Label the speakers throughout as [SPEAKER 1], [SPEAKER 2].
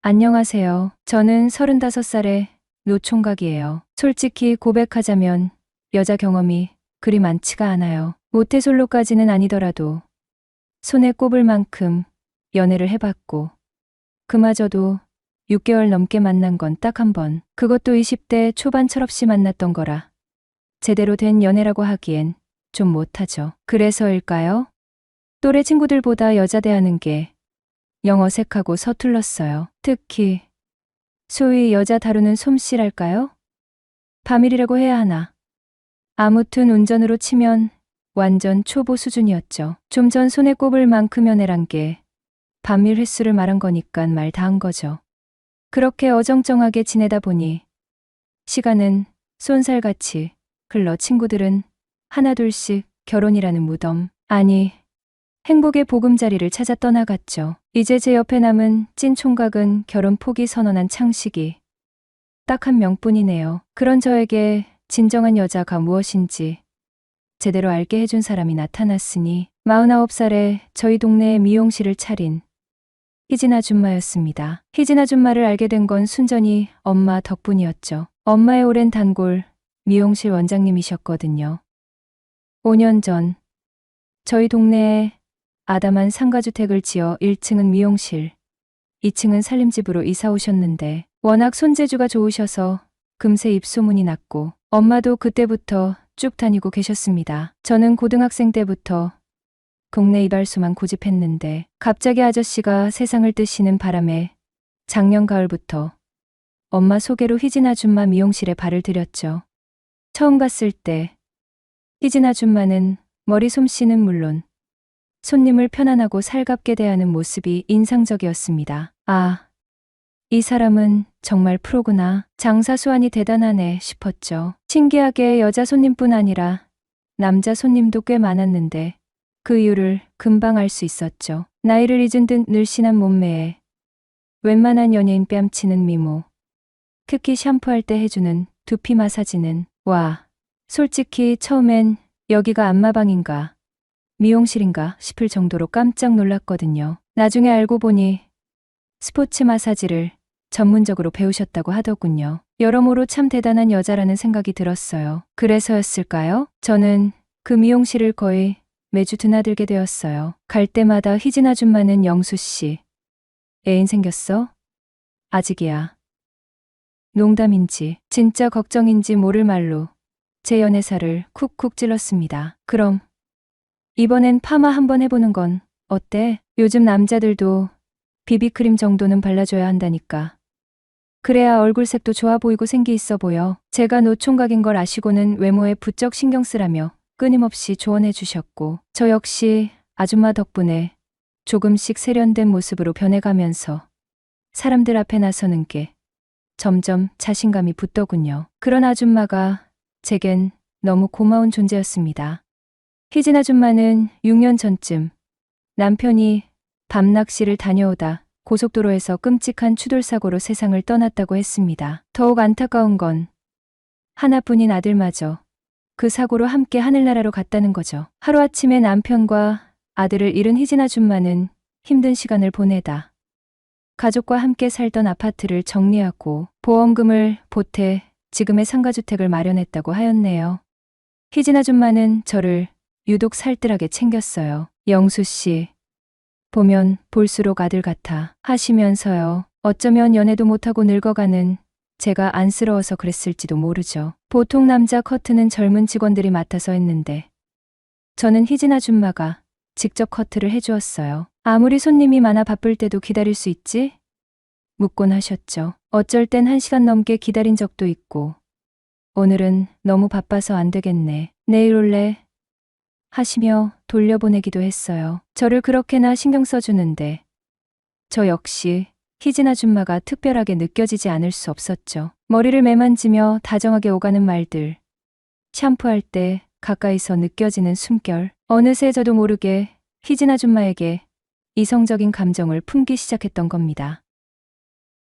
[SPEAKER 1] 안녕하세요. 저는 35살의 노총각이에요. 솔직히 고백하자면 여자 경험이 그리 많지가 않아요. 모태솔로까지는 아니더라도 손에 꼽을 만큼 연애를 해봤고 그마저도 6개월 넘게 만난 건 딱 한 번. 그것도 20대 초반 철없이 만났던 거라 제대로 된 연애라고 하기엔 좀 못하죠. 그래서일까요? 또래 친구들보다 여자 대하는 게 영 어색하고 서툴렀어요. 특히 소위 여자 다루는 솜씨랄까요? 바밀이라고 해야 하나. 아무튼 운전으로 치면 완전 초보 수준이었죠. 좀 전 손에 꼽을 만큼 연애란 게 반밀 횟수를 말한 거니깐 말 다 한 거죠. 그렇게 어정쩡하게 지내다 보니 시간은 쏜살같이 흘러 친구들은 하나둘씩 결혼이라는 무덤, 아니 행복의 보금자리를 찾아 떠나갔죠. 이제 제 옆에 남은 찐 총각은 결혼 포기 선언한 창식이 딱 한 명뿐이네요. 그런 저에게 진정한 여자가 무엇인지 제대로 알게 해준 사람이 나타났으니 49살에 저희 동네에 미용실을 차린 희진 아줌마였습니다. 희진 아줌마를 알게 된 건 순전히 엄마 덕분이었죠. 엄마의 오랜 단골 미용실 원장님이셨거든요. 5년 전 저희 동네에 아담한 상가주택을 지어 1층은 미용실, 2층은 살림집으로 이사 오셨는데 워낙 손재주가 좋으셔서 금세 입소문이 났고 엄마도 그때부터 쭉 다니고 계셨습니다. 저는 고등학생 때부터 국내 이발소만 고집했는데 갑자기 아저씨가 세상을 뜨시는 바람에 작년 가을부터 엄마 소개로 희진 아줌마 미용실에 발을 들였죠. 처음 갔을 때 희진 아줌마는 머리 솜씨는 물론 손님을 편안하고 살갑게 대하는 모습이 인상적이었습니다. 아, 이 사람은 정말 프로구나. 장사 수완이 대단하네 싶었죠. 신기하게 여자 손님뿐 아니라 남자 손님도 꽤 많았는데 그 이유를 금방 알 수 있었죠. 나이를 잊은 듯 늘씬한 몸매에 웬만한 연예인 뺨치는 미모, 특히 샴푸할 때 해주는 두피 마사지는 와, 솔직히 처음엔 여기가 안마방인가 미용실인가 싶을 정도로 깜짝 놀랐거든요. 나중에 알고 보니 스포츠 마사지를 전문적으로 배우셨다고 하더군요. 여러모로 참 대단한 여자라는 생각이 들었어요. 그래서였을까요? 저는 그 미용실을 거의 매주 드나들게 되었어요. 갈 때마다 희진 아줌마는 영수 씨, 애인 생겼어? 아직이야. 농담인지 진짜 걱정인지 모를 말로 제 연애사를 쿡쿡 찔렀습니다. 그럼 이번엔 파마 한번 해보는 건 어때? 요즘 남자들도 비비크림 정도는 발라줘야 한다니까. 그래야 얼굴색도 좋아 보이고 생기 있어 보여. 제가 노총각인 걸 아시고는 외모에 부쩍 신경 쓰라며 끊임없이 조언해 주셨고 저 역시 아줌마 덕분에 조금씩 세련된 모습으로 변해가면서 사람들 앞에 나서는 게 점점 자신감이 붙더군요. 그런 아줌마가 제겐 너무 고마운 존재였습니다. 희진 아줌마는 6년 전쯤 남편이 밤낚시를 다녀오다 고속도로에서 끔찍한 추돌사고로 세상을 떠났다고 했습니다. 더욱 안타까운 건 하나뿐인 아들마저 그 사고로 함께 하늘나라로 갔다는 거죠. 하루아침에 남편과 아들을 잃은 희진 아줌마는 힘든 시간을 보내다 가족과 함께 살던 아파트를 정리하고 보험금을 보태 지금의 상가주택을 마련했다고 하였네요. 희진 아줌마는 저를 유독 살뜰하게 챙겼어요. 영수 씨, 보면 볼수록 아들 같아 하시면서요. 어쩌면 연애도 못하고 늙어가는 제가 안쓰러워서 그랬을지도 모르죠. 보통 남자 커트는 젊은 직원들이 맡아서 했는데 저는 희진 아줌마가 직접 커트를 해주었어요. 아무리 손님이 많아 바쁠 때도 기다릴 수 있지? 묻곤 하셨죠. 어쩔 땐 1시간 넘게 기다린 적도 있고 오늘은 너무 바빠서 안 되겠네. 내일 올래? 하시며 돌려보내기도 했어요. 저를 그렇게나 신경 써주는데 저 역시 희진 아줌마가 특별하게 느껴지지 않을 수 없었죠. 머리를 매만지며 다정하게 오가는 말들, 샴푸할 때 가까이서 느껴지는 숨결, 어느새 저도 모르게 희진 아줌마에게 이성적인 감정을 품기 시작했던 겁니다.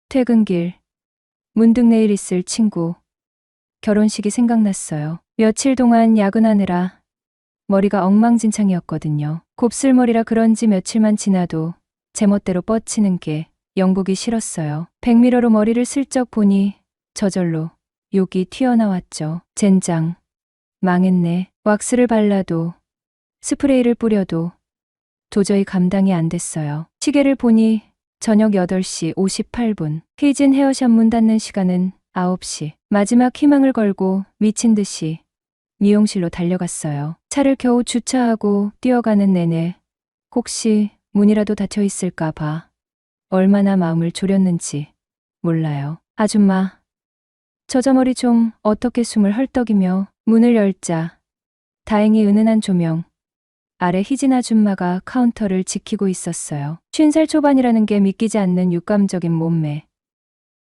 [SPEAKER 1] 퇴근길, 문득 내일 있을 친구 결혼식이 생각났어요. 며칠 동안 야근하느라 머리가 엉망진창이었거든요. 곱슬머리라 그런지 며칠만 지나도 제멋대로 뻗치는 게 영보기 싫었어요. 백미러로 머리를 슬쩍 보니 저절로 욕이 튀어나왔죠. 젠장. 망했네. 왁스를 발라도 스프레이를 뿌려도 도저히 감당이 안 됐어요. 시계를 보니 저녁 8시 58분. 희진 헤어샵 문 닫는 시간은 9시. 마지막 희망을 걸고 미친 듯이 미용실로 달려갔어요. 차를 겨우 주차하고 뛰어가는 내내 혹시 문이라도 닫혀 있을까 봐 얼마나 마음을 졸였는지 몰라요. 아줌마, 저 머리 좀 어떻게 숨을 헐떡이며 문을 열자 다행히 은은한 조명 아래 희진 아줌마가 카운터를 지키고 있었어요. 50살 초반이라는 게 믿기지 않는 육감적인 몸매.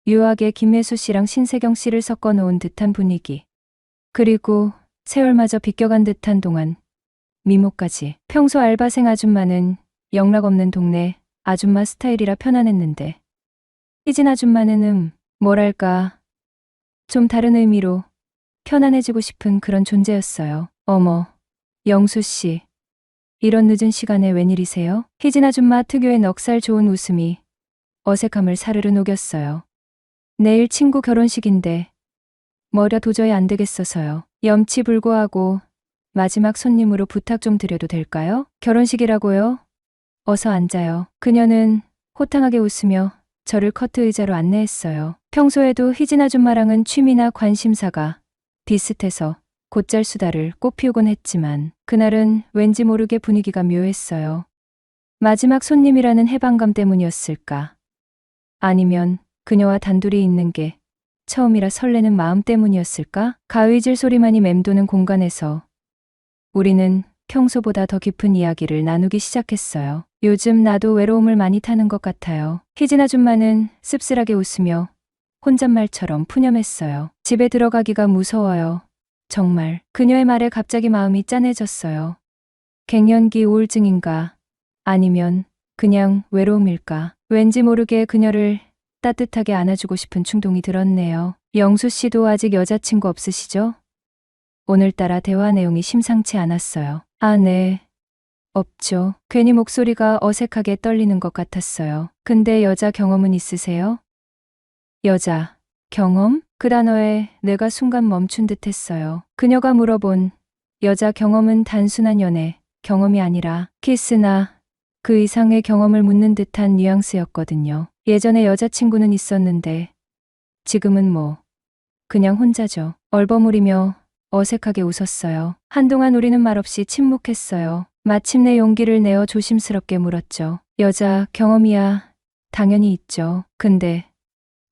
[SPEAKER 1] 묘하게 김혜수 씨랑 신세경 씨를 섞어 놓은 듯한 분위기. 그리고 세월마저 비껴간 듯한 동안 미모까지. 평소 알바생 아줌마는 영락없는 동네 아줌마 스타일이라 편안했는데 희진 아줌마는 뭐랄까 좀 다른 의미로 편안해지고 싶은 그런 존재였어요. 어머, 영수 씨. 이런 늦은 시간에 웬일이세요? 희진 아줌마 특유의 넉살 좋은 웃음이 어색함을 사르르 녹였어요. 내일 친구 결혼식인데 뭐라 도저히 안 되겠어서요. 염치불고하고 마지막 손님으로 부탁 좀 드려도 될까요? 결혼식이라고요? 어서 앉아요. 그녀는 호탕하게 웃으며 저를 커트 의자로 안내했어요. 평소에도 희진 아줌마랑은 취미나 관심사가 비슷해서 곧잘 수다를 꽃피우곤 했지만 그날은 왠지 모르게 분위기가 묘했어요. 마지막 손님이라는 해방감 때문이었을까? 아니면 그녀와 단둘이 있는 게 처음이라 설레는 마음 때문이었을까? 가위질 소리만이 맴도는 공간에서 우리는 평소보다 더 깊은 이야기를 나누기 시작했어요. 요즘 나도 외로움을 많이 타는 것 같아요. 희진 아줌마는 씁쓸하게 웃으며 혼잣말처럼 푸념했어요. 집에 들어가기가 무서워요. 정말. 그녀의 말에 갑자기 마음이 짠해졌어요. 갱년기 우울증인가? 아니면 그냥 외로움일까? 왠지 모르게 그녀를 따뜻하게 안아주고 싶은 충동이 들었네요. 영수 씨도 아직 여자친구 없으시죠? 오늘따라 대화 내용이 심상치 않았어요. 아, 네. 없죠. 괜히 목소리가 어색하게 떨리는 것 같았어요. 근데 여자 경험은 있으세요? 여자 경험? 그 단어에 뇌가 순간 멈춘 듯 했어요. 그녀가 물어본 여자 경험은 단순한 연애 경험이 아니라 키스나 그 이상의 경험을 묻는 듯한 뉘앙스였거든요. 예전에 여자친구는 있었는데 지금은 뭐 그냥 혼자죠. 얼버무리며 어색하게 웃었어요. 한동안 우리는 말없이 침묵했어요. 마침내 용기를 내어 조심스럽게 물었죠. 여자 경험이야 당연히 있죠. 근데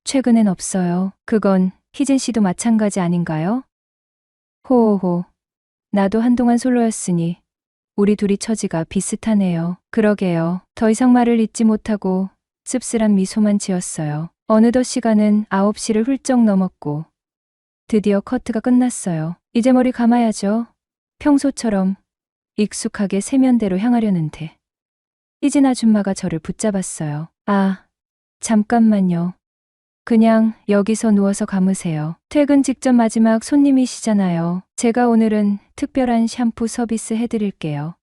[SPEAKER 1] 최근엔 없어요. 그건 희진 씨도 마찬가지 아닌가요? 호호호. 나도 한동안 솔로였으니 우리 둘이 처지가 비슷하네요. 그러게요. 더 이상 말을 잇지 못하고 씁쓸한 미소만 지었어요. 어느덧 시간은 9시를 훌쩍 넘었고 드디어 커트가 끝났어요. 이제 머리 감아야죠. 평소처럼 익숙하게 세면대로 향하려는데 희진 아줌마가 저를 붙잡았어요. 아, 잠깐만요. 그냥 여기서 누워서 감으세요. 퇴근 직전 마지막 손님이시잖아요. 제가 오늘은 특별한 샴푸 서비스 해드릴게요.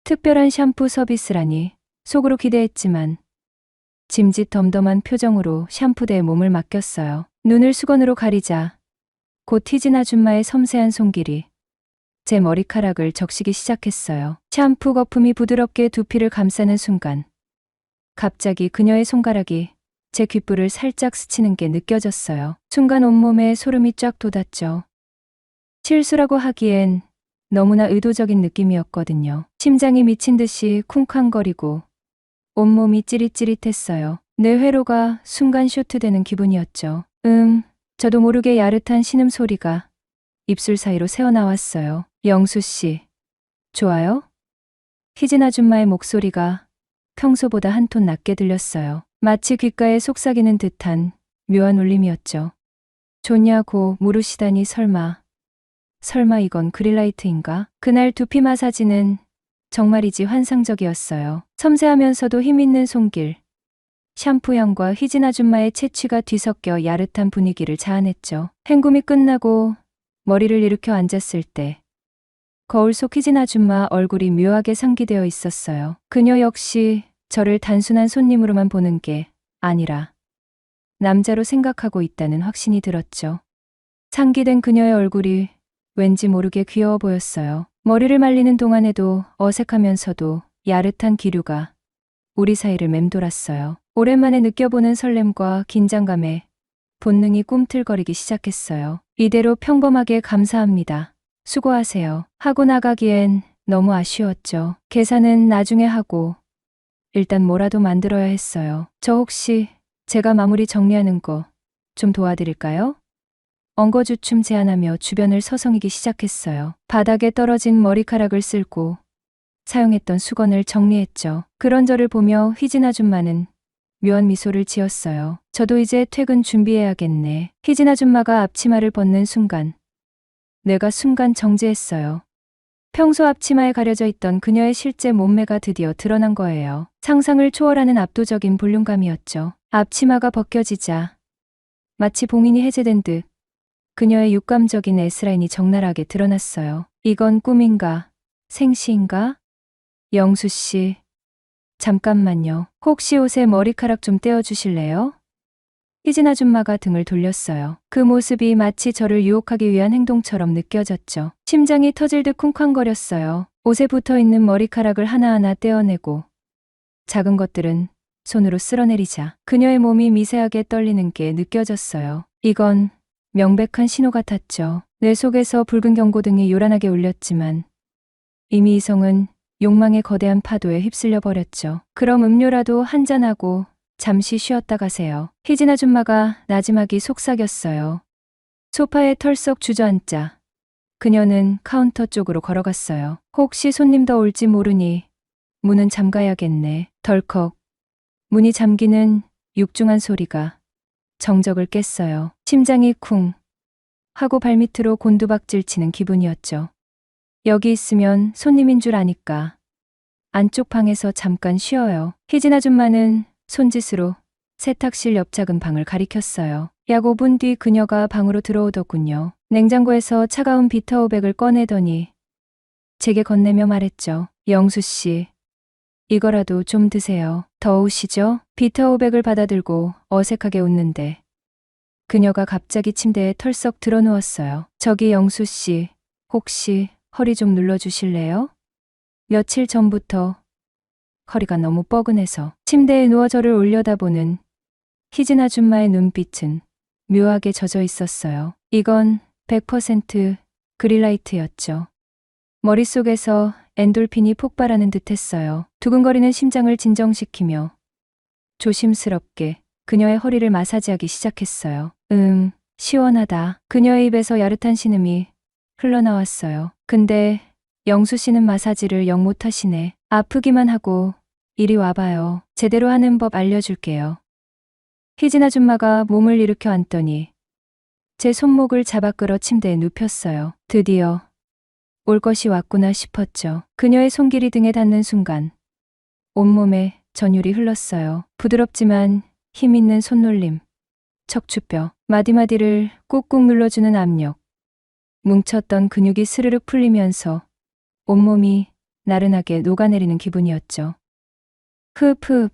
[SPEAKER 1] 특별한 샴푸 서비스라니 속으로 기대했지만 짐짓 덤덤한 표정으로 샴푸대에 몸을 맡겼어요. 눈을 수건으로 가리자 곧 희진 아줌마의 섬세한 손길이 제 머리카락을 적시기 시작했어요. 샴푸 거품이 부드럽게 두피를 감싸는 순간 갑자기 그녀의 손가락이 제 귓불을 살짝 스치는 게 느껴졌어요. 순간 온몸에 소름이 쫙 돋았죠. 실수라고 하기엔 너무나 의도적인 느낌이었거든요. 심장이 미친 듯이 쿵쾅거리고 온몸이 찌릿찌릿했어요. 뇌 회로가 순간 쇼트되는 기분이었죠. 저도 모르게 야릇한 신음소리가 입술 사이로 새어나왔어요. 영수 씨, 좋아요? 희진 아줌마의 목소리가 평소보다 한 톤 낮게 들렸어요. 마치 귓가에 속삭이는 듯한 묘한 울림이었죠. 좋냐고 물으시다니 설마 이건 그릴라이트인가? 그날 두피 마사지는 정말이지 환상적이었어요. 섬세하면서도 힘있는 손길, 샴푸 향과 희진 아줌마의 채취가 뒤섞여 야릇한 분위기를 자아냈죠. 헹굼이 끝나고 머리를 일으켜 앉았을 때 거울 속 희진 아줌마 얼굴이 묘하게 상기되어 있었어요. 그녀 역시 저를 단순한 손님으로만 보는 게 아니라 남자로 생각하고 있다는 확신이 들었죠. 상기된 그녀의 얼굴이 왠지 모르게 귀여워 보였어요. 머리를 말리는 동안에도 어색하면서도 야릇한 기류가 우리 사이를 맴돌았어요. 오랜만에 느껴보는 설렘과 긴장감에 본능이 꿈틀거리기 시작했어요. 이대로 평범하게 감사합니다. 수고하세요. 하고 나가기엔 너무 아쉬웠죠. 계산은 나중에 하고 일단 뭐라도 만들어야 했어요. 저 혹시 제가 마무리 정리하는 거 좀 도와드릴까요? 엉거주춤 제안하며 주변을 서성이기 시작했어요. 바닥에 떨어진 머리카락을 쓸고 사용했던 수건을 정리했죠. 그런 저를 보며 희진 아줌마는 묘한 미소를 지었어요. 저도 이제 퇴근 준비해야겠네. 희진 아줌마가 앞치마를 벗는 순간 뇌가 순간 정지했어요. 평소 앞치마에 가려져 있던 그녀의 실제 몸매가 드디어 드러난 거예요. 상상을 초월하는 압도적인 볼륨감이었죠. 앞치마가 벗겨지자 마치 봉인이 해제된 듯 그녀의 육감적인 S라인이 적나라하게 드러났어요. 이건 꿈인가? 생시인가? 영수 씨, 잠깐만요. 혹시 옷에 머리카락 좀 떼어주실래요? 희진 아줌마가 등을 돌렸어요. 그 모습이 마치 저를 유혹하기 위한 행동처럼 느껴졌죠. 심장이 터질 듯 쿵쾅거렸어요. 옷에 붙어있는 머리카락을 하나하나 떼어내고 작은 것들은 손으로 쓸어내리자 그녀의 몸이 미세하게 떨리는 게 느껴졌어요. 이건 명백한 신호 같았죠. 뇌 속에서 붉은 경고등이 요란하게 울렸지만 이미 이성은 욕망의 거대한 파도에 휩쓸려 버렸죠. 그럼 음료라도 한잔하고 잠시 쉬었다 가세요. 희진 아줌마가 나지막이 속삭였어요. 소파에 털썩 주저앉자 그녀는 카운터 쪽으로 걸어갔어요. 혹시 손님 더 올지 모르니 문은 잠가야겠네. 덜컥 문이 잠기는 육중한 소리가 정적을 깼어요. 심장이 쿵 하고 발밑으로 곤두박질 치는 기분이었죠. 여기 있으면 손님인 줄 아니까 안쪽 방에서 잠깐 쉬어요. 희진 아줌마는 손짓으로 세탁실 옆 작은 방을 가리켰어요. 약 5분 뒤 그녀가 방으로 들어오더군요. 냉장고에서 차가운 비타오백을 꺼내더니 제게 건네며 말했죠. 영수 씨, 이거라도 좀 드세요. 더우시죠? 비타오백을 받아들고 어색하게 웃는데 그녀가 갑자기 침대에 털썩 드러누웠어요. 저기 영수 씨, 혹시 허리 좀 눌러주실래요? 며칠 전부터 허리가 너무 뻐근해서 침대에 누워 저를 올려다보는 희진 아줌마의 눈빛은 묘하게 젖어 있었어요. 이건 100% 그릴라이트였죠. 머릿속에서 엔돌핀이 폭발하는 듯했어요. 두근거리는 심장을 진정시키며 조심스럽게 그녀의 허리를 마사지하기 시작했어요. 시원하다. 그녀의 입에서 야릇한 신음이 흘러나왔어요. 근데 영수 씨는 마사지를 영 못하시네. 아프기만 하고 이리 와봐요. 제대로 하는 법 알려줄게요. 희진 아줌마가 몸을 일으켜 앉더니 제 손목을 잡아 끌어 침대에 눕혔어요. 드디어 올 것이 왔구나 싶었죠. 그녀의 손길이 등에 닿는 순간 온몸에 전율이 흘렀어요. 부드럽지만 힘있는 손놀림, 척추뼈, 마디마디를 꾹꾹 눌러주는 압력, 뭉쳤던 근육이 스르륵 풀리면서 온몸이 나른하게 녹아내리는 기분이었죠. 흡흡.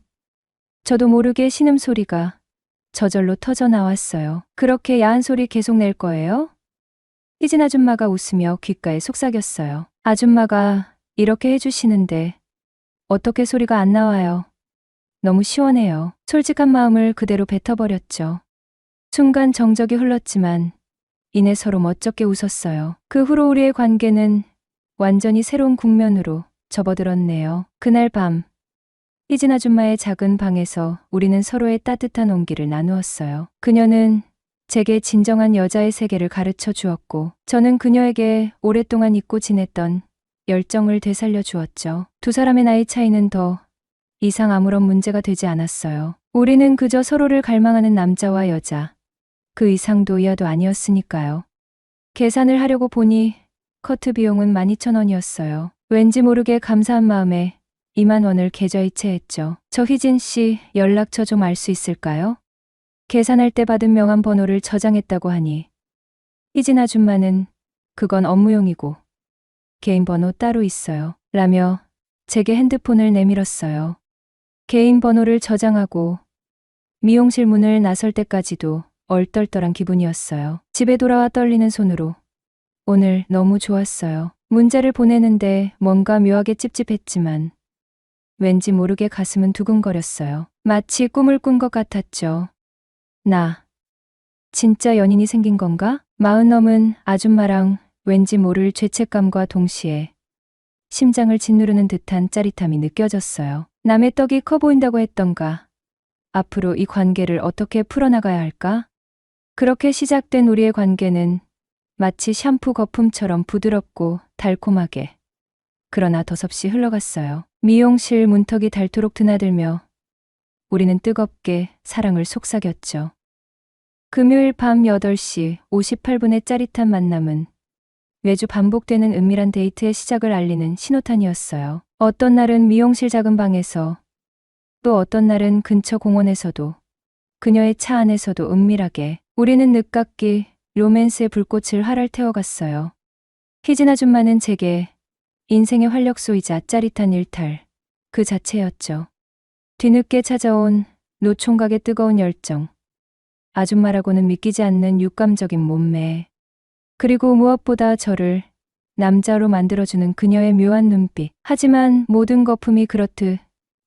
[SPEAKER 1] 저도 모르게 신음소리가 저절로 터져 나왔어요. 그렇게 야한 소리 계속 낼 거예요? 희진 아줌마가 웃으며 귓가에 속삭였어요. 아줌마가 이렇게 해주시는데 어떻게 소리가 안 나와요? 너무 시원해요. 솔직한 마음을 그대로 뱉어버렸죠. 순간 정적이 흘렀지만 이내 서로 멋쩍게 웃었어요. 그 후로 우리의 관계는 완전히 새로운 국면으로 접어들었네요. 그날 밤 희진 아줌마의 작은 방에서 우리는 서로의 따뜻한 온기를 나누었어요. 그녀는 제게 진정한 여자의 세계를 가르쳐 주었고 저는 그녀에게 오랫동안 잊고 지냈던 열정을 되살려 주었죠. 두 사람의 나이 차이는 더 이상 아무런 문제가 되지 않았어요. 우리는 그저 서로를 갈망하는 남자와 여자, 그 이상도 이하도 아니었으니까요. 계산을 하려고 보니 커트 비용은 12,000원이었어요. 왠지 모르게 감사한 마음에 2만 원을 계좌이체했죠. 저 희진 씨 연락처 좀 알 수 있을까요? 계산할 때 받은 명함 번호를 저장했다고 하니 희진 아줌마는 그건 업무용이고 개인 번호 따로 있어요. 라며 제게 핸드폰을 내밀었어요. 개인 번호를 저장하고 미용실 문을 나설 때까지도 얼떨떨한 기분이었어요. 집에 돌아와 떨리는 손으로 오늘 너무 좋았어요. 문자를 보내는데 뭔가 묘하게 찝찝했지만 왠지 모르게 가슴은 두근거렸어요. 마치 꿈을 꾼 것 같았죠. 나 진짜 연인이 생긴 건가? 마흔 넘은 아줌마랑 왠지 모를 죄책감과 동시에 심장을 짓누르는 듯한 짜릿함이 느껴졌어요. 남의 떡이 커 보인다고 했던가. 앞으로 이 관계를 어떻게 풀어나가야 할까? 그렇게 시작된 우리의 관계는 마치 샴푸 거품처럼 부드럽고 달콤하게, 그러나 더섭이 흘러갔어요. 미용실 문턱이 닳도록 드나들며 우리는 뜨겁게 사랑을 속삭였죠. 금요일 밤 8시 58분의 짜릿한 만남은 매주 반복되는 은밀한 데이트의 시작을 알리는 신호탄이었어요. 어떤 날은 미용실 작은 방에서, 또 어떤 날은 근처 공원에서도, 그녀의 차 안에서도 은밀하게 우리는 늦깎이 로맨스의 불꽃을 활활 태워갔어요. 희진 아줌마는 제게 인생의 활력소이자 짜릿한 일탈 그 자체였죠. 뒤늦게 찾아온 노총각의 뜨거운 열정, 아줌마라고는 믿기지 않는 육감적인 몸매, 그리고 무엇보다 저를 남자로 만들어주는 그녀의 묘한 눈빛. 하지만 모든 거품이 그렇듯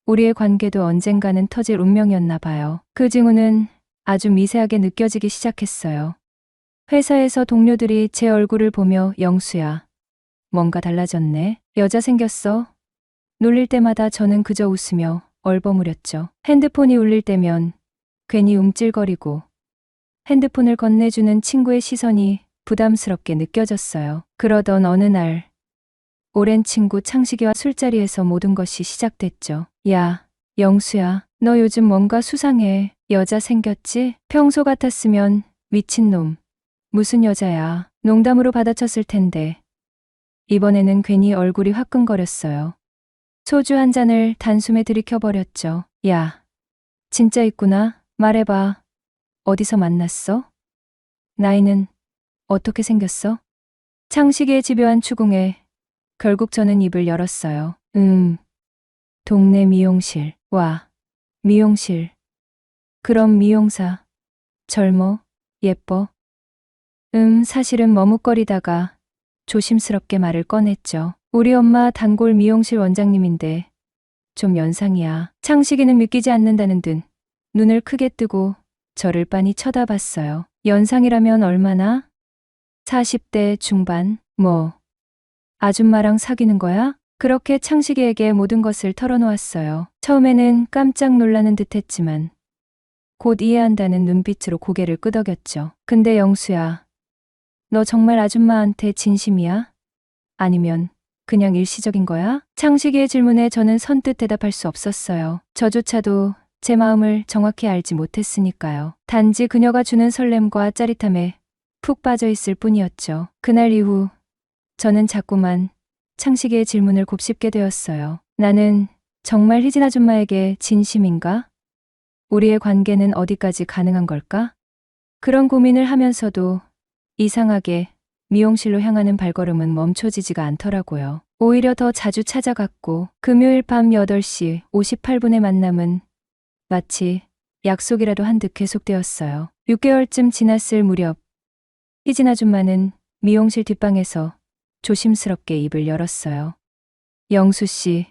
[SPEAKER 1] 우리의 관계도 언젠가는 터질 운명이었나 봐요. 그 징후는 아주 미세하게 느껴지기 시작했어요. 회사에서 동료들이 제 얼굴을 보며 영수야, 뭔가 달라졌네. 여자 생겼어? 놀릴 때마다 저는 그저 웃으며 얼버무렸죠. 핸드폰이 울릴 때면 괜히 움찔거리고 핸드폰을 건네주는 친구의 시선이 부담스럽게 느껴졌어요. 그러던 어느 날 오랜 친구 창식이와 술자리에서 모든 것이 시작됐죠. 야, 영수야, 너 요즘 뭔가 수상해. 여자 생겼지? 평소 같았으면 미친놈, 무슨 여자야. 농담으로 받아쳤을 텐데 이번에는 괜히 얼굴이 화끈거렸어요. 소주 한 잔을 단숨에 들이켜버렸죠. 야, 진짜 있구나. 말해봐. 어디서 만났어? 나이는 어떻게 생겼어? 창식이의 집요한 추궁에 결국 저는 입을 열었어요. 동네 미용실. 와, 미용실. 그럼 미용사. 젊어? 예뻐? 사실은 머뭇거리다가 조심스럽게 말을 꺼냈죠. 우리 엄마 단골 미용실 원장님인데 좀 연상이야. 창식이는 믿기지 않는다는 듯 눈을 크게 뜨고 저를 빤히 쳐다봤어요. 연상이라면 얼마나? 40대 중반? 뭐, 아줌마랑 사귀는 거야? 그렇게 창식이에게 모든 것을 털어놓았어요. 처음에는 깜짝 놀라는 듯 했지만 곧 이해한다는 눈빛으로 고개를 끄덕였죠. 근데 영수야, 너 정말 아줌마한테 진심이야? 아니면 그냥 일시적인 거야? 창식이의 질문에 저는 선뜻 대답할 수 없었어요. 저조차도 제 마음을 정확히 알지 못했으니까요. 단지 그녀가 주는 설렘과 짜릿함에 푹 빠져 있을 뿐이었죠. 그날 이후 저는 자꾸만 창식이의 질문을 곱씹게 되었어요. 나는 정말 희진 아줌마에게 진심인가? 우리의 관계는 어디까지 가능한 걸까? 그런 고민을 하면서도 이상하게 미용실로 향하는 발걸음은 멈춰지지가 않더라고요. 오히려 더 자주 찾아갔고 금요일 밤 8시 58분의 만남은 마치 약속이라도 한 듯 계속되었어요. 6개월쯤 지났을 무렵 희진 아줌마는 미용실 뒷방에서 조심스럽게 입을 열었어요. 영수 씨,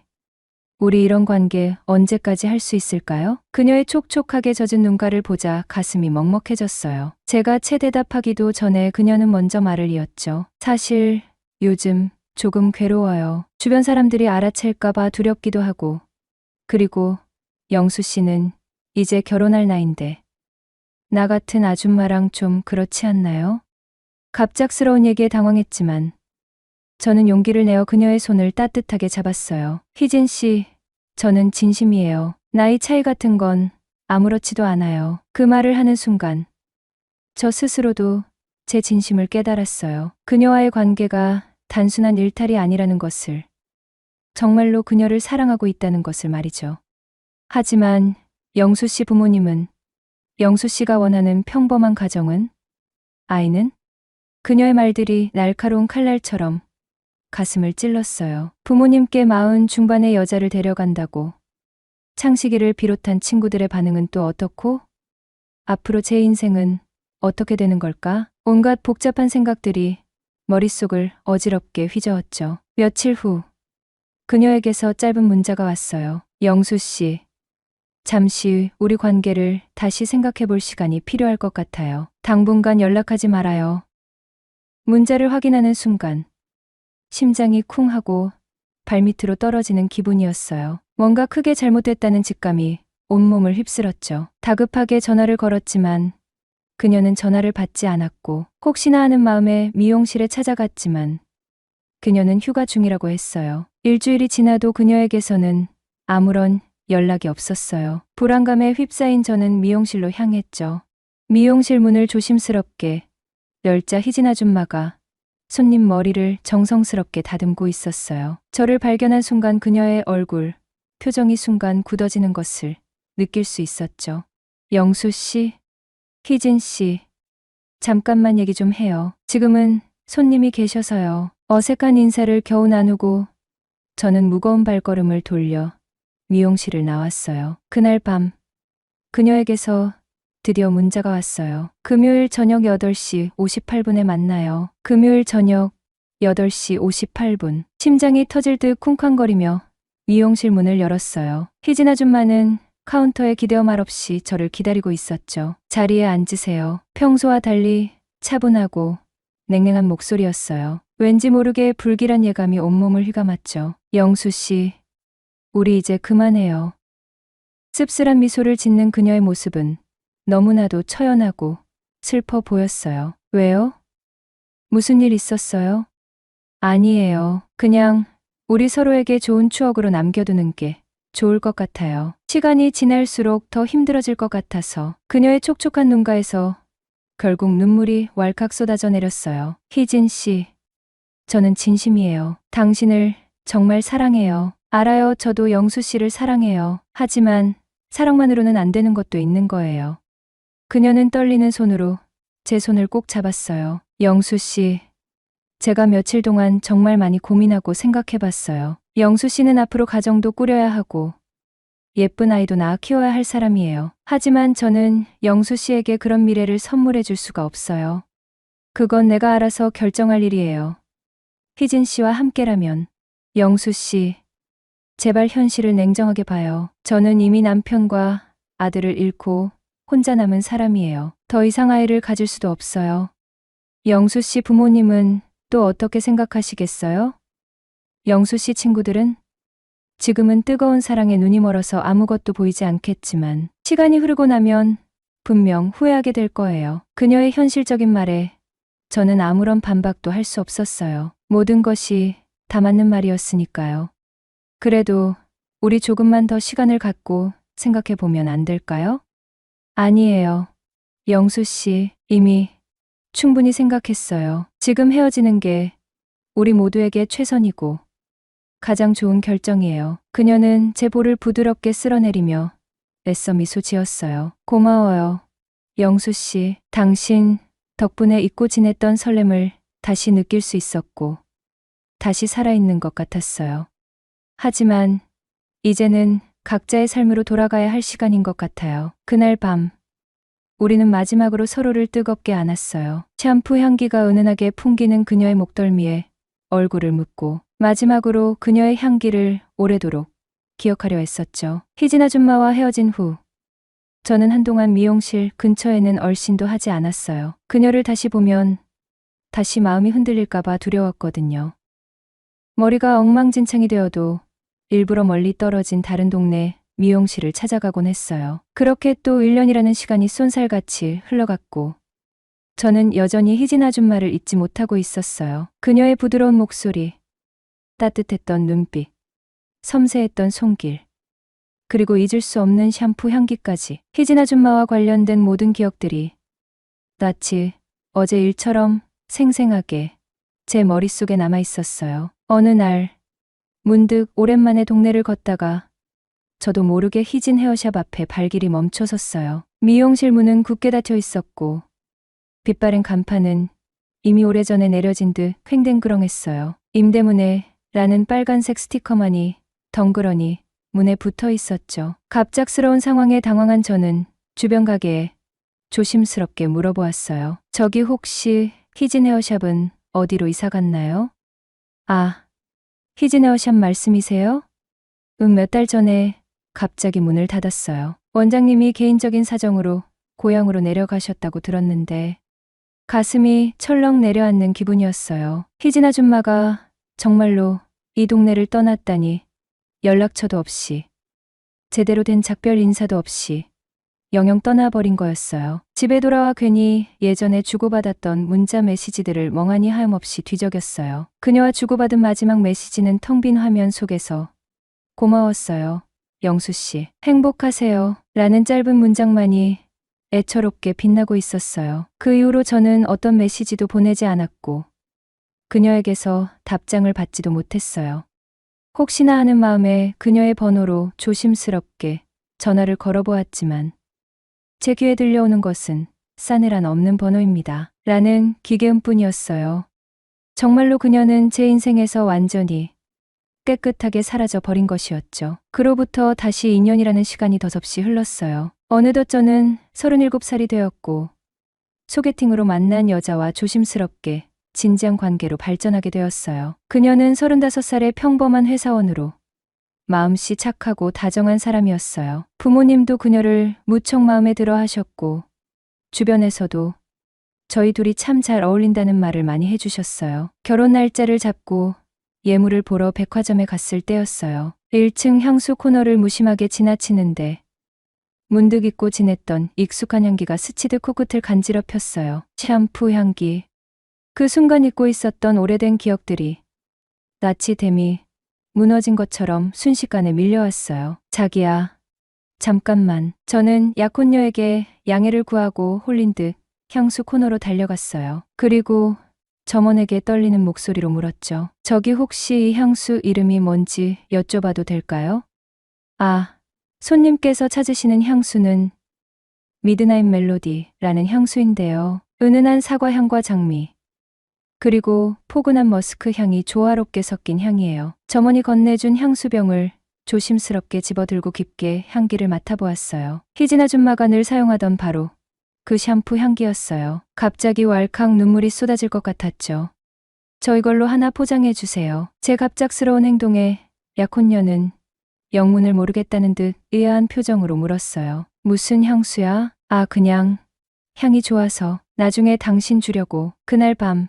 [SPEAKER 1] 우리 이런 관계 언제까지 할 수 있을까요? 그녀의 촉촉하게 젖은 눈가를 보자 가슴이 먹먹해졌어요. 제가 채 대답하기도 전에 그녀는 먼저 말을 이었죠. 사실 요즘 조금 괴로워요. 주변 사람들이 알아챌까봐 두렵기도 하고, 그리고 영수 씨는 이제 결혼할 나이인데 나 같은 아줌마랑 좀 그렇지 않나요? 갑작스러운 얘기에 당황했지만 저는 용기를 내어 그녀의 손을 따뜻하게 잡았어요. 희진 씨, 저는 진심이에요. 나이 차이 같은 건 아무렇지도 않아요. 그 말을 하는 순간 저 스스로도 제 진심을 깨달았어요. 그녀와의 관계가 단순한 일탈이 아니라는 것을, 정말로 그녀를 사랑하고 있다는 것을 말이죠. 하지만 영수 씨 부모님은, 영수 씨가 원하는 평범한 가정은, 아이는? 그녀의 말들이 날카로운 칼날처럼 가슴을 찔렀어요. 부모님께 40 중반의 여자를 데려간다고 창식이를 비롯한 친구들의 반응은 또 어떻고? 앞으로 제 인생은 어떻게 되는 걸까? 온갖 복잡한 생각들이 머릿속을 어지럽게 휘저었죠. 며칠 후 그녀에게서 짧은 문자가 왔어요. 영수 씨, 잠시 우리 관계를 다시 생각해 볼 시간이 필요할 것 같아요. 당분간 연락하지 말아요. 문자를 확인하는 순간 심장이 쿵 하고 발밑으로 떨어지는 기분이었어요. 뭔가 크게 잘못됐다는 직감이 온몸을 휩쓸었죠. 다급하게 전화를 걸었지만 그녀는 전화를 받지 않았고 혹시나 하는 마음에 미용실에 찾아갔지만 그녀는 휴가 중이라고 했어요. 일주일이 지나도 그녀에게서는 아무런 연락이 없었어요. 불안감에 휩싸인 저는 미용실로 향했죠. 미용실 문을 조심스럽게 열자 희진 아줌마가 손님 머리를 정성스럽게 다듬고 있었어요. 저를 발견한 순간 그녀의 얼굴, 표정이 순간 굳어지는 것을 느낄 수 있었죠. 영수 씨, 희진 씨, 잠깐만 얘기 좀 해요. 지금은 손님이 계셔서요. 어색한 인사를 겨우 나누고 저는 무거운 발걸음을 돌려 미용실을 나왔어요. 그날 밤 그녀에게서 드디어 문자가 왔어요. 금요일 저녁 8시 58분에 만나요. 금요일 저녁 8시 58분. 심장이 터질 듯 쿵쾅거리며 미용실 문을 열었어요. 희진 아줌마는 카운터에 기대어 말없이 저를 기다리고 있었죠. 자리에 앉으세요. 평소와 달리 차분하고 냉랭한 목소리였어요. 왠지 모르게 불길한 예감이 온몸을 휘감았죠. 영수 씨, 우리 이제 그만해요. 씁쓸한 미소를 짓는 그녀의 모습은 너무나도 처연하고 슬퍼 보였어요. 왜요? 무슨 일 있었어요? 아니에요. 그냥 우리 서로에게 좋은 추억으로 남겨두는 게 좋을 것 같아요. 시간이 지날수록 더 힘들어질 것 같아서. 그녀의 촉촉한 눈가에서 결국 눈물이 왈칵 쏟아져 내렸어요. 희진 씨, 저는 진심이에요. 당신을 정말 사랑해요. 알아요. 저도 영수 씨를 사랑해요. 하지만 사랑만으로는 안 되는 것도 있는 거예요. 그녀는 떨리는 손으로 제 손을 꼭 잡았어요. 영수 씨, 제가 며칠 동안 정말 많이 고민하고 생각해봤어요. 영수 씨는 앞으로 가정도 꾸려야 하고 예쁜 아이도 낳아 키워야 할 사람이에요. 하지만 저는 영수 씨에게 그런 미래를 선물해 줄 수가 없어요. 그건 내가 알아서 결정할 일이에요. 희진 씨와 함께라면. 영수 씨, 제발 현실을 냉정하게 봐요. 저는 이미 남편과 아들을 잃고 혼자 남은 사람이에요. 더 이상 아이를 가질 수도 없어요. 영수 씨 부모님은 또 어떻게 생각하시겠어요? 영수 씨 친구들은? 지금은 뜨거운 사랑에 눈이 멀어서 아무것도 보이지 않겠지만 시간이 흐르고 나면 분명 후회하게 될 거예요. 그녀의 현실적인 말에 저는 아무런 반박도 할 수 없었어요. 모든 것이 다 맞는 말이었으니까요. 그래도 우리 조금만 더 시간을 갖고 생각해 보면 안 될까요? 아니에요. 영수 씨, 이미 충분히 생각했어요. 지금 헤어지는 게 우리 모두에게 최선이고 가장 좋은 결정이에요. 그녀는 제 볼을 부드럽게 쓸어내리며 애써 미소 지었어요. 고마워요. 영수 씨, 당신 덕분에 잊고 지냈던 설렘을 다시 느낄 수 있었고 다시 살아있는 것 같았어요. 하지만 이제는 각자의 삶으로 돌아가야 할 시간인 것 같아요. 그날 밤 우리는 마지막으로 서로를 뜨겁게 안았어요. 샴푸 향기가 은은하게 풍기는 그녀의 목덜미에 얼굴을 묻고 마지막으로 그녀의 향기를 오래도록 기억하려 했었죠. 희진 아줌마와 헤어진 후 저는 한동안 미용실 근처에는 얼씬도 하지 않았어요. 그녀를 다시 보면 다시 마음이 흔들릴까봐 두려웠거든요. 머리가 엉망진창이 되어도 일부러 멀리 떨어진 다른 동네 미용실을 찾아가곤 했어요. 그렇게 또 1년이라는 시간이 쏜살같이 흘러갔고 저는 여전히 희진 아줌마를 잊지 못하고 있었어요. 그녀의 부드러운 목소리, 따뜻했던 눈빛, 섬세했던 손길, 그리고 잊을 수 없는 샴푸 향기까지. 희진 아줌마와 관련된 모든 기억들이 마치 어제 일처럼 생생하게 제 머릿속에 남아 있었어요. 어느 날 문득 오랜만에 동네를 걷다가 저도 모르게 희진 헤어샵 앞에 발길이 멈춰섰어요. 미용실 문은 굳게 닫혀 있었고 빛바랜 간판은 이미 오래전에 내려진 듯 횡댕그렁했어요. 임대문에 라는 빨간색 스티커만이 덩그러니 문에 붙어 있었죠. 갑작스러운 상황에 당황한 저는 주변 가게에 조심스럽게 물어보았어요. 저기 혹시 희진 헤어샵은 어디로 이사 갔나요? 아, 희진 헤어샵 말씀이세요? 몇 달 전에 갑자기 문을 닫았어요. 원장님이 개인적인 사정으로 고향으로 내려가셨다고 들었는데 가슴이 철렁 내려앉는 기분이었어요. 희진 아줌마가 정말로 이 동네를 떠났다니 연락처도 없이 제대로 된 작별 인사도 없이 영영 떠나버린 거였어요. 집에 돌아와 괜히 예전에 주고받았던 문자 메시지들을 멍하니 하염없이 뒤적였어요. 그녀와 주고받은 마지막 메시지는 텅 빈 화면 속에서 고마웠어요. 영수 씨, 행복하세요. 라는 짧은 문장만이 애처롭게 빛나고 있었어요. 그 이후로 저는 어떤 메시지도 보내지 않았고 그녀에게서 답장을 받지도 못했어요. 혹시나 하는 마음에 그녀의 번호로 조심스럽게 전화를 걸어보았지만 제 귀에 들려오는 것은 싸늘한 없는 번호입니다. 라는 기계음뿐이었어요. 정말로 그녀는 제 인생에서 완전히 깨끗하게 사라져 버린 것이었죠. 그로부터 다시 2년이라는 시간이 더섭시 흘렀어요. 어느덧 저는 37살이 되었고 소개팅으로 만난 여자와 조심스럽게 진지한 관계로 발전하게 되었어요. 그녀는 35살의 평범한 회사원으로 마음씨 착하고 다정한 사람이었어요. 부모님도 그녀를 무척 마음에 들어 하셨고 주변에서도 저희 둘이 참 잘 어울린다는 말을 많이 해주셨어요. 결혼 날짜를 잡고 예물을 보러 백화점에 갔을 때였어요. 1층 향수 코너를 무심하게 지나치는데 문득 잊고 지냈던 익숙한 향기가 스치듯 코끝을 간지럽혔어요. 샴푸 향기. 그 순간 잊고 있었던 오래된 기억들이 낯이 댐이 무너진 것처럼 순식간에 밀려왔어요. 자기야, 잠깐만. 저는 약혼녀에게 양해를 구하고 홀린 듯 향수 코너로 달려갔어요. 그리고 점원에게 떨리는 목소리로 물었죠. 저기 혹시 이 향수 이름이 뭔지 여쭤봐도 될까요? 아, 손님께서 찾으시는 향수는 미드나잇 멜로디라는 향수인데요. 은은한 사과 향과 장미, 그리고 포근한 머스크 향이 조화롭게 섞인 향이에요. 점원이 건네준 향수병을 조심스럽게 집어들고 깊게 향기를 맡아보았어요. 희진 아줌마가 늘 사용하던 바로 그 샴푸 향기였어요. 갑자기 왈칵 눈물이 쏟아질 것 같았죠. 저 이걸로 하나 포장해 주세요. 제 갑작스러운 행동에 약혼녀는 영문을 모르겠다는 듯 의아한 표정으로 물었어요. 무슨 향수야? 아, 그냥 향이 좋아서 나중에 당신 주려고. 그날 밤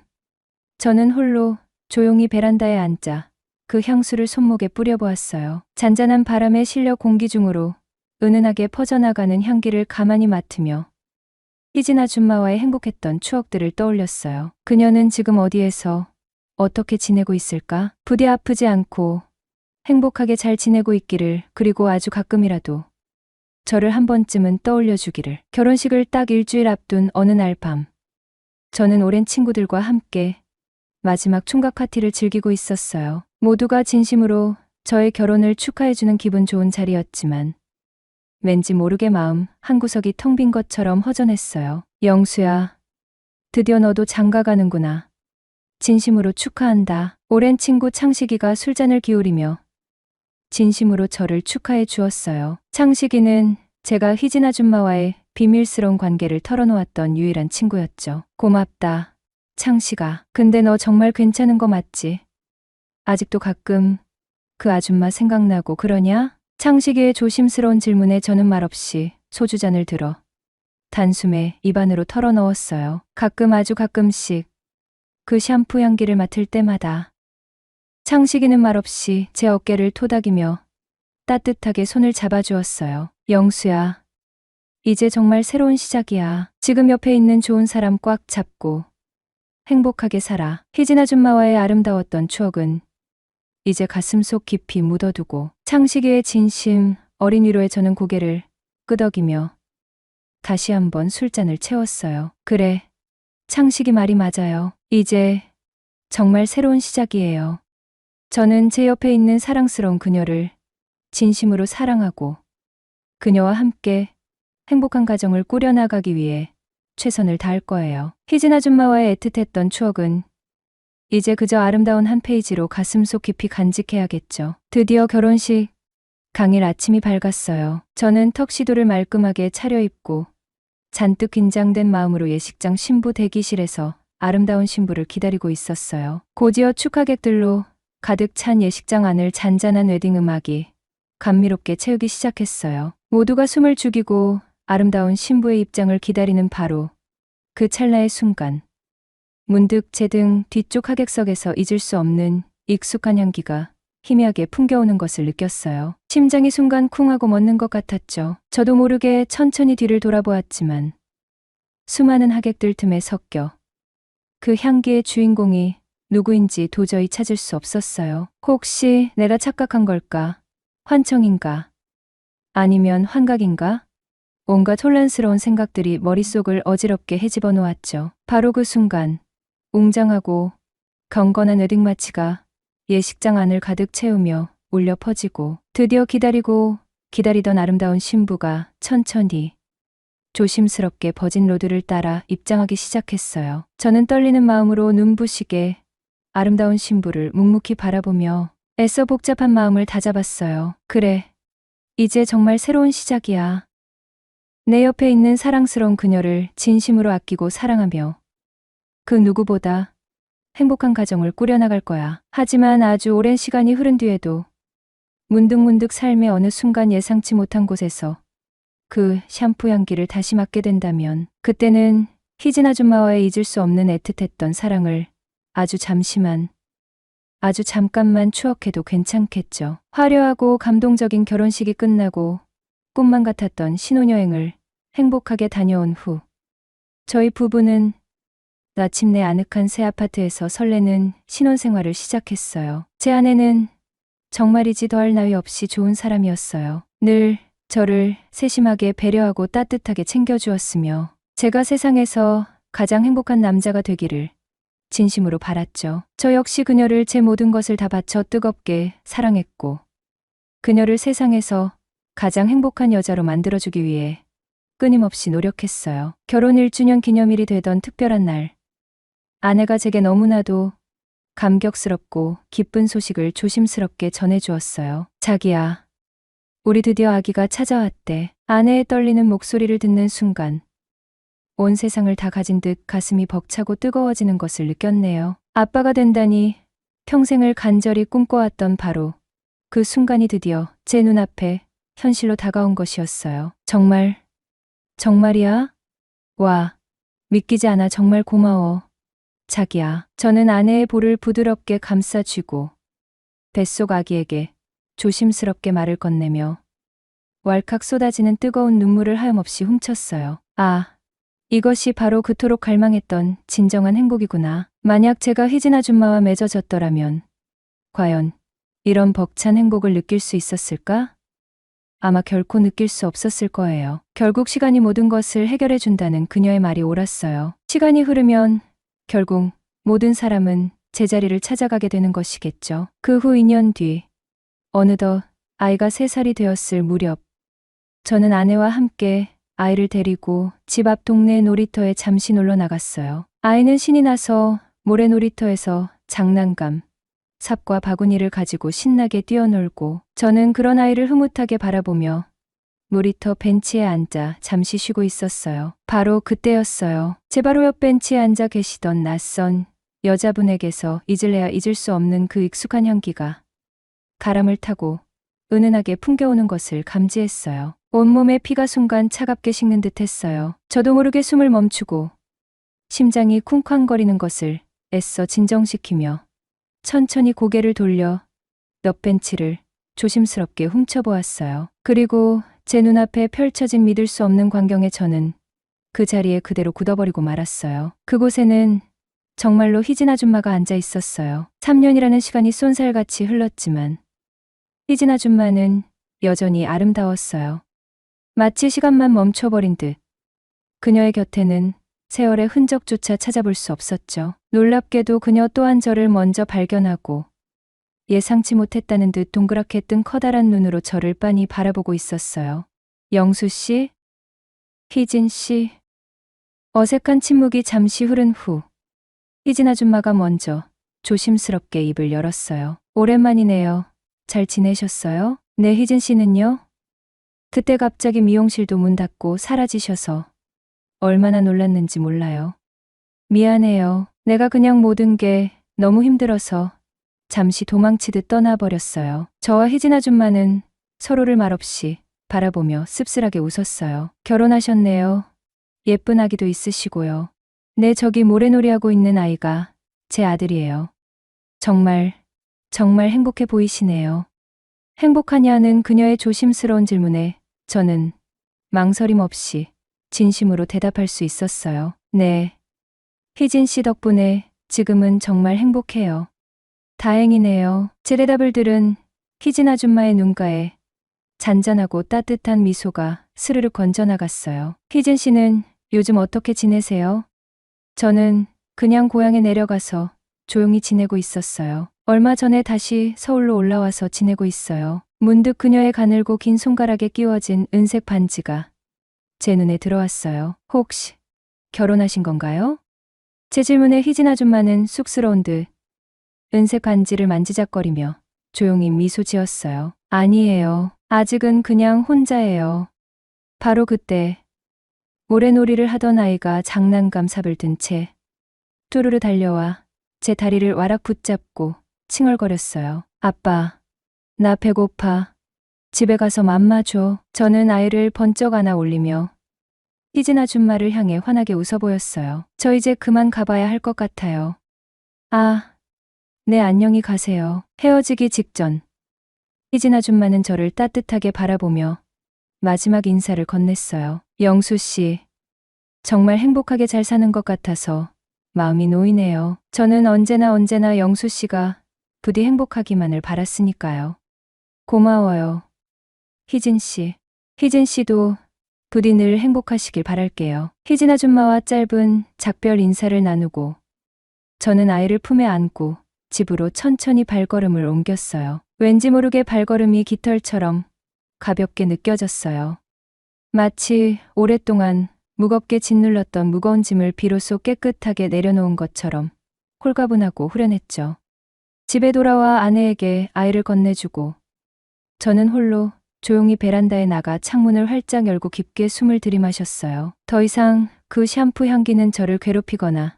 [SPEAKER 1] 저는 홀로 조용히 베란다에 앉아 그 향수를 손목에 뿌려보았어요. 잔잔한 바람에 실려 공기 중으로 은은하게 퍼져나가는 향기를 가만히 맡으며 희진 아줌마와의 행복했던 추억들을 떠올렸어요. 그녀는 지금 어디에서 어떻게 지내고 있을까? 부디 아프지 않고 행복하게 잘 지내고 있기를, 그리고 아주 가끔이라도 저를 한 번쯤은 떠올려 주기를. 결혼식을 딱 일주일 앞둔 어느 날 밤, 저는 오랜 친구들과 함께 마지막 총각 파티를 즐기고 있었어요. 모두가 진심으로 저의 결혼을 축하해주는 기분 좋은 자리였지만 왠지 모르게 마음 한구석이 텅 빈 것처럼 허전했어요. 영수야, 드디어 너도 장가가는구나. 진심으로 축하한다. 오랜 친구 창식이가 술잔을 기울이며 진심으로 저를 축하해 주었어요. 창식이는 제가 희진 아줌마와의 비밀스러운 관계를 털어놓았던 유일한 친구였죠. 고맙다, 창식아. 근데 너 정말 괜찮은 거 맞지? 아직도 가끔 그 아줌마 생각나고 그러냐? 창식이의 조심스러운 질문에 저는 말없이 소주잔을 들어 단숨에 입안으로 털어 넣었어요. 가끔, 아주 가끔씩 그 샴푸 향기를 맡을 때마다 창식이는 말없이 제 어깨를 토닥이며 따뜻하게 손을 잡아주었어요. 영수야, 이제 정말 새로운 시작이야. 지금 옆에 있는 좋은 사람 꽉 잡고 행복하게 살아. 희진 아줌마와의 아름다웠던 추억은 이제 가슴속 깊이 묻어두고 창식이의 진심 어린 위로에 저는 고개를 끄덕이며 다시 한번 술잔을 채웠어요. 그래, 창식이 말이 맞아요. 이제 정말 새로운 시작이에요. 저는 제 옆에 있는 사랑스러운 그녀를 진심으로 사랑하고 그녀와 함께 행복한 가정을 꾸려나가기 위해 최선을 다할 거예요. 희진 아줌마와의 애틋했던 추억은 이제 그저 아름다운 한 페이지로 가슴속 깊이 간직해야겠죠. 드디어 결혼식 당일 아침이 밝았어요. 저는 턱시도를 말끔하게 차려입고 잔뜩 긴장된 마음으로 예식장 신부 대기실에서 아름다운 신부를 기다리고 있었어요. 곧이어 축하객들로 가득 찬 예식장 안을 잔잔한 웨딩 음악이 감미롭게 채우기 시작했어요. 모두가 숨을 죽이고 아름다운 신부의 입장을 기다리는 바로 그 찰나의 순간, 문득 제 등 뒤쪽 하객석에서 잊을 수 없는 익숙한 향기가 희미하게 풍겨오는 것을 느꼈어요. 심장이 순간 쿵 하고 멎는 것 같았죠. 저도 모르게 천천히 뒤를 돌아보았지만 수많은 하객들 틈에 섞여 그 향기의 주인공이 누구인지 도저히 찾을 수 없었어요. 혹시 내가 착각한 걸까? 환청인가? 아니면 환각인가? 온갖 혼란스러운 생각들이 머릿속을 어지럽게 헤집어 놓았죠. 바로 그 순간 웅장하고 경건한 웨딩 마치가 예식장 안을 가득 채우며 울려 퍼지고 드디어 기다리던 아름다운 신부가 천천히 조심스럽게 버진 로드를 따라 입장하기 시작했어요. 저는 떨리는 마음으로 눈부시게 아름다운 신부를 묵묵히 바라보며 애써 복잡한 마음을 다잡았어요. 그래, 이제 정말 새로운 시작이야. 내 옆에 있는 사랑스러운 그녀를 진심으로 아끼고 사랑하며 그 누구보다 행복한 가정을 꾸려나갈 거야. 하지만 아주 오랜 시간이 흐른 뒤에도 문득문득 삶의 어느 순간 예상치 못한 곳에서 그 샴푸 향기를 다시 맡게 된다면 그때는 희진 아줌마와의 잊을 수 없는 애틋했던 사랑을 아주 잠깐만 추억해도 괜찮겠죠. 화려하고 감동적인 결혼식이 끝나고 꿈만 같았던 신혼여행을 행복하게 다녀온 후 저희 부부는 마침내 아늑한 새 아파트에서 설레는 신혼생활을 시작했어요. 제 아내는 정말이지 더할 나위 없이 좋은 사람이었어요. 늘 저를 세심하게 배려하고 따뜻하게 챙겨주었으며 제가 세상에서 가장 행복한 남자가 되기를 진심으로 바랐죠. 저 역시 그녀를 제 모든 것을 다 바쳐 뜨겁게 사랑했고 그녀를 세상에서 가장 행복한 여자로 만들어주기 위해 끊임없이 노력했어요. 결혼 1주년 기념일이 되던 특별한 날, 아내가 제게 너무나도 감격스럽고 기쁜 소식을 조심스럽게 전해주었어요. 자기야, 우리 드디어 아기가 찾아왔대. 아내의 떨리는 목소리를 듣는 순간 온 세상을 다 가진 듯 가슴이 벅차고 뜨거워지는 것을 느꼈네요. 아빠가 된다니 평생을 간절히 꿈꿔왔던 바로 그 순간이 드디어 제 눈앞에 현실로 다가온 것이었어요. 정말이야? 와, 믿기지 않아. 정말 고마워. 자기야. 저는 아내의 볼을 부드럽게 감싸쥐고 뱃속 아기에게 조심스럽게 말을 건네며 왈칵 쏟아지는 뜨거운 눈물을 하염없이 훔쳤어요. 아, 이것이 바로 그토록 갈망했던 진정한 행복이구나. 만약 제가 희진 아줌마와 맺어졌더라면 과연 이런 벅찬 행복을 느낄 수 있었을까? 아마 결코 느낄 수 없었을 거예요. 결국 시간이 모든 것을 해결해 준다는 그녀의 말이 옳았어요. 시간이 흐르면 결국 모든 사람은 제자리를 찾아가게 되는 것이겠죠. 그 후 2년 뒤 어느덧 아이가 3살이 되었을 무렵 저는 아내와 함께 아이를 데리고 집 앞 동네 놀이터에 잠시 놀러 나갔어요. 아이는 신이 나서 모래 놀이터에서 장난감, 삽과 바구니를 가지고 신나게 뛰어놀고 저는 그런 아이를 흐뭇하게 바라보며 놀이터 벤치에 앉아 잠시 쉬고 있었어요. 바로 그때였어요. 제 바로 옆 벤치에 앉아 계시던 낯선 여자분에게서 잊을래야 잊을 수 없는 그 익숙한 향기가 가람을 타고 은은하게 풍겨오는 것을 감지했어요. 온몸에 피가 순간 차갑게 식는 듯 했어요. 저도 모르게 숨을 멈추고 심장이 쿵쾅거리는 것을 애써 진정시키며 천천히 고개를 돌려 옆 벤치를 조심스럽게 훔쳐보았어요. 그리고 제 눈앞에 펼쳐진 믿을 수 없는 광경에 저는 그 자리에 그대로 굳어버리고 말았어요. 그곳에는 정말로 희진 아줌마가 앉아 있었어요. 3년이라는 시간이 쏜살같이 흘렀지만 희진 아줌마는 여전히 아름다웠어요. 마치 시간만 멈춰버린 듯 그녀의 곁에는 세월의 흔적조차 찾아볼 수 없었죠. 놀랍게도 그녀 또한 저를 먼저 발견하고 예상치 못했다는 듯 동그랗게 뜬 커다란 눈으로 저를 빤히 바라보고 있었어요. 영수 씨? 희진 씨? 어색한 침묵이 잠시 흐른 후 희진 아줌마가 먼저 조심스럽게 입을 열었어요. 오랜만이네요. 잘 지내셨어요? 네, 희진 씨는요? 그때 갑자기 미용실도 문 닫고 사라지셔서 얼마나 놀랐는지 몰라요. 미안해요. 내가 그냥 모든 게 너무 힘들어서 잠시 도망치듯 떠나버렸어요. 저와 희진 아줌마는 서로를 말없이 바라보며 씁쓸하게 웃었어요. 결혼하셨네요. 예쁜 아기도 있으시고요. 네, 저기 모래놀이하고 있는 아이가 제 아들이에요. 정말 행복해 보이시네요. 행복하냐는 그녀의 조심스러운 질문에 저는 망설임 없이 진심으로 대답할 수 있었어요. 네. 희진 씨 덕분에 지금은 정말 행복해요. 다행이네요. 제 대답을 들은 희진 아줌마의 눈가에 잔잔하고 따뜻한 미소가 스르르 건져나갔어요. 희진 씨는 요즘 어떻게 지내세요? 저는 그냥 고향에 내려가서 조용히 지내고 있었어요. 얼마 전에 다시 서울로 올라와서 지내고 있어요. 문득 그녀의 가늘고 긴 손가락에 끼워진 은색 반지가 제 눈에 들어왔어요. 혹시 결혼하신 건가요? 제 질문에 희진 아줌마는 쑥스러운 듯 은색 반지를 만지작거리며 조용히 미소 지었어요. 아니에요. 아직은 그냥 혼자예요. 바로 그때 모래놀이를 하던 아이가 장난감 삽을 든 채 뚜루루 달려와 제 다리를 와락 붙잡고 칭얼거렸어요. 아빠, 나 배고파. 집에 가서 맘마 줘. 저는 아이를 번쩍 안아 올리며 희진 아줌마를 향해 환하게 웃어 보였어요. 저 이제 그만 가봐야 할 것 같아요. 아, 네, 안녕히 가세요. 헤어지기 직전 희진 아줌마는 저를 따뜻하게 바라보며 마지막 인사를 건넸어요. 영수 씨, 정말 행복하게 잘 사는 것 같아서 마음이 놓이네요. 저는 언제나 영수 씨가 부디 행복하기만을 바랐으니까요. 고마워요. 희진 씨. 희진 씨도 부디 늘 행복하시길 바랄게요. 희진 아줌마와 짧은 작별 인사를 나누고 저는 아이를 품에 안고 집으로 천천히 발걸음을 옮겼어요. 왠지 모르게 발걸음이 깃털처럼 가볍게 느껴졌어요. 마치 오랫동안 무겁게 짓눌렀던 무거운 짐을 비로소 깨끗하게 내려놓은 것처럼 홀가분하고 후련했죠. 집에 돌아와 아내에게 아이를 건네주고 저는 홀로 조용히 베란다에 나가 창문을 활짝 열고 깊게 숨을 들이마셨어요. 더 이상 그 샴푸 향기는 저를 괴롭히거나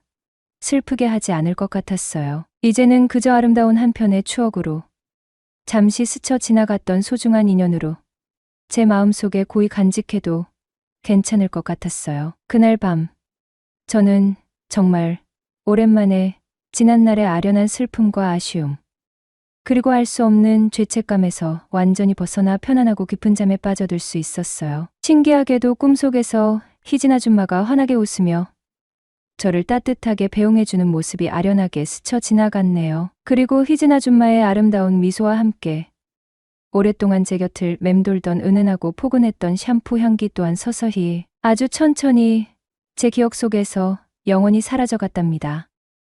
[SPEAKER 1] 슬프게 하지 않을 것 같았어요. 이제는 그저 아름다운 한 편의 추억으로 잠시 스쳐 지나갔던 소중한 인연으로 제 마음속에 고이 간직해도 괜찮을 것 같았어요. 그날 밤 저는 정말 오랜만에 지난날의 아련한 슬픔과 아쉬움 그리고 알 수 없는 죄책감에서 완전히 벗어나 편안하고 깊은 잠에 빠져들 수 있었어요. 신기하게도 꿈속에서 희진 아줌마가 환하게 웃으며 저를 따뜻하게 배웅해주는 모습이 아련하게 스쳐 지나갔네요. 그리고 희진 아줌마의 아름다운 미소와 함께 오랫동안 제 곁을 맴돌던 은은하고 포근했던 샴푸 향기 또한 서서히 아주 천천히 제 기억 속에서 영원히 사라져갔답니다.